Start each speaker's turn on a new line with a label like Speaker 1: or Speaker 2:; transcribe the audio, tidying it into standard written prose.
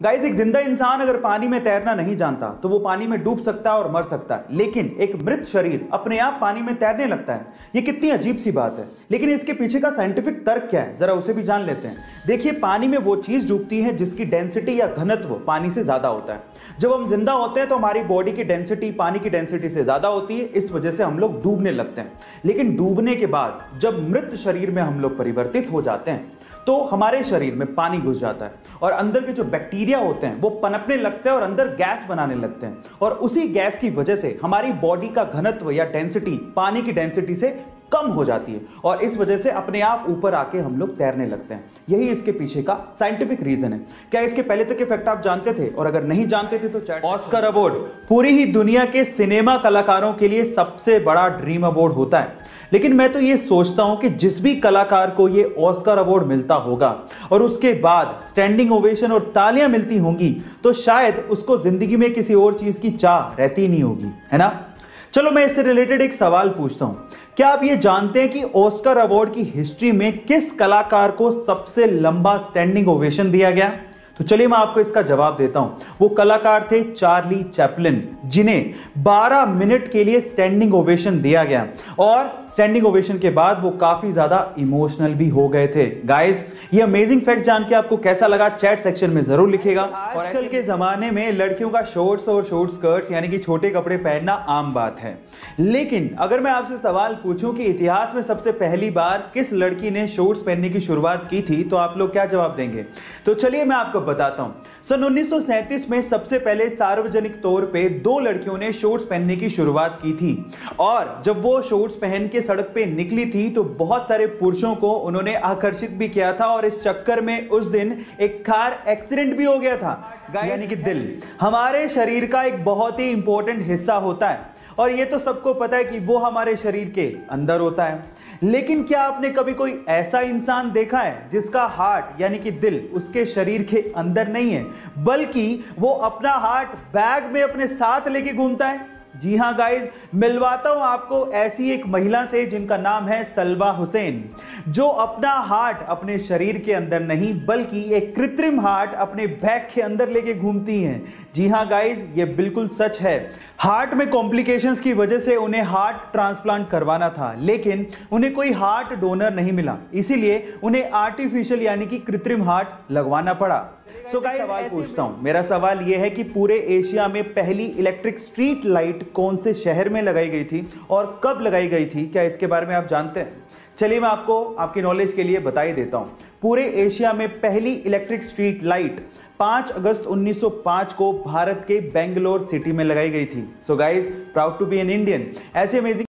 Speaker 1: Guys, एक जिंदा इंसान अगर पानी में तैरना नहीं जानता तो वो पानी में डूब सकता है और मर सकता है, लेकिन एक मृत शरीर अपने आप पानी में तैरने लगता है। ये कितनी अजीब सी बात है, लेकिन इसके पीछे का साइंटिफिक तर्क क्या है, जरा उसे भी जान लेते हैं। देखिए, पानी में वो चीज डूबती है जिसकी डेंसिटी या घनत्व पानी से ज्यादा होता है। जब हम जिंदा होते हैं तो हमारी बॉडी की डेंसिटी पानी की डेंसिटी से ज्यादा होती है, इस वजह से हम लोग डूबने लगते हैं। लेकिन डूबने के बाद जब मृत शरीर में हम लोग परिवर्तित हो जाते हैं तो हमारे शरीर में पानी घुस जाता है और अंदर के जो बैक्टीरिया होते हैं वो पनपने लगते हैं और अंदर गैस बनाने लगते हैं, और उसी गैस की वजह से हमारी बॉडी का घनत्व या डेंसिटी पानी की डेंसिटी से कम हो जाती है और इस वजह से अपने आप ऊपर आके हम लोग तैरने लगते हैं। यही इसके पीछे का साइंटिफिक रीजन है। क्या इसके पहले तक के फैक्ट आप जानते थे? और अगर नहीं जानते थे तो चैट। ऑस्कर अवार्ड पूरी ही दुनिया के सिनेमा कलाकारों के लिए सबसे बड़ा ड्रीम अवार्ड होता है, लेकिन मैं तो ये सोचता हूं कि जिस भी कलाकार को ये ऑस्कर अवार्ड मिलता होगा और उसके बाद स्टैंडिंग ओवेशन और तालियां मिलती होंगी तो शायद उसको जिंदगी में किसी और चीज की चाह रहती नहीं होगी, है ना। चलो मैं इससे रिलेटेड एक सवाल पूछता हूं। क्या आप ये जानते हैं कि ऑस्कर अवार्ड की हिस्ट्री में किस कलाकार को सबसे लंबा स्टैंडिंग ओवेशन दिया गया? तो चलिए मैं आपको इसका जवाब देता हूं। वो कलाकार थे चार्ली चैपलिन, जिन्हें 12 मिनट के लिए स्टैंडिंग ओवेशन दिया गया और स्टैंडिंग ओवेशन के बाद वो काफी ज्यादा इमोशनल भी हो गए थे। गाइस, ये अमेजिंग फैक्ट जान के आपको कैसा लगा चैट सेक्शन में जरूर लिखिएगा। आजकल के जमाने में लड़कियों का शॉर्ट्स और शॉर्ट स्कर्ट्स यानी कि छोटे कपड़े पहनना आम बात है, लेकिन अगर मैं आपसे सवाल पूछूं कि इतिहास में सबसे पहली बार किस लड़की ने शॉर्ट्स पहनने की शुरुआत की थी तो आप लोग क्या जवाब देंगे? तो चलिए मैं आपको बताता हूं। सन 1937 में सबसे पहले सार्वजनिक तौर पे 2 लड़कियों ने शॉर्ट्स पहनने की शुरुआत की थी, और जब वो शॉर्ट्स पहन के सड़क पे निकली थी तो बहुत सारे पुरुषों को उन्होंने आकर्षित भी किया था, और इस चक्कर में उस दिन एक कार एक्सीडेंट भी हो गया था। यानी कि दिल हमारे शरीर का एक बहुत ही इंपॉर्टेंट हिस्सा होता है और ये तो सबको पता है कि वो हमारे शरीर के अंदर होता है, लेकिन क्या आपने कभी कोई ऐसा इंसान देखा है जिसका हार्ट यानी कि दिल उसके शरीर के अंदर नहीं है, बल्कि वो अपना हार्ट बैग में अपने साथ लेके घूमता है? जी हां गाइस, मिलवाता हूं आपको ऐसी एक महिला से जिनका नाम है सलवा हुसैन, जो अपना हार्ट अपने शरीर के अंदर नहीं बल्कि एक कृत्रिम हार्ट अपने बैग के अंदर लेके घूमती हैं। जी हां गाइस, ये बिल्कुल सच है। हार्ट में कॉम्प्लिकेशंस की वजह से उन्हें हार्ट ट्रांसप्लांट करवाना था, लेकिन उन्हें कोई हार्ट डोनर नहीं मिला, इसीलिए उन्हें आर्टिफिशियल यानी कि कृत्रिम हार्ट लगवाना पड़ा। सो गाइस, सवाल पूछता हूं। मेरा सवाल यह है कि पूरे एशिया में पहली इलेक्ट्रिक स्ट्रीट लाइट कौन से शहर में लगाई गई थी और कब लगाई गई थी? क्या इसके बारे में आप जानते हैं? चलिए मैं आपको आपकी नॉलेज के लिए बता ही देता हूं। पूरे एशिया में पहली इलेक्ट्रिक स्ट्रीट लाइट 5 अगस्त 1905 को भारत के बेंगलोर सिटी में लगाई गई थी। So guys, proud to be an Indian. ऐसे अमेजिंग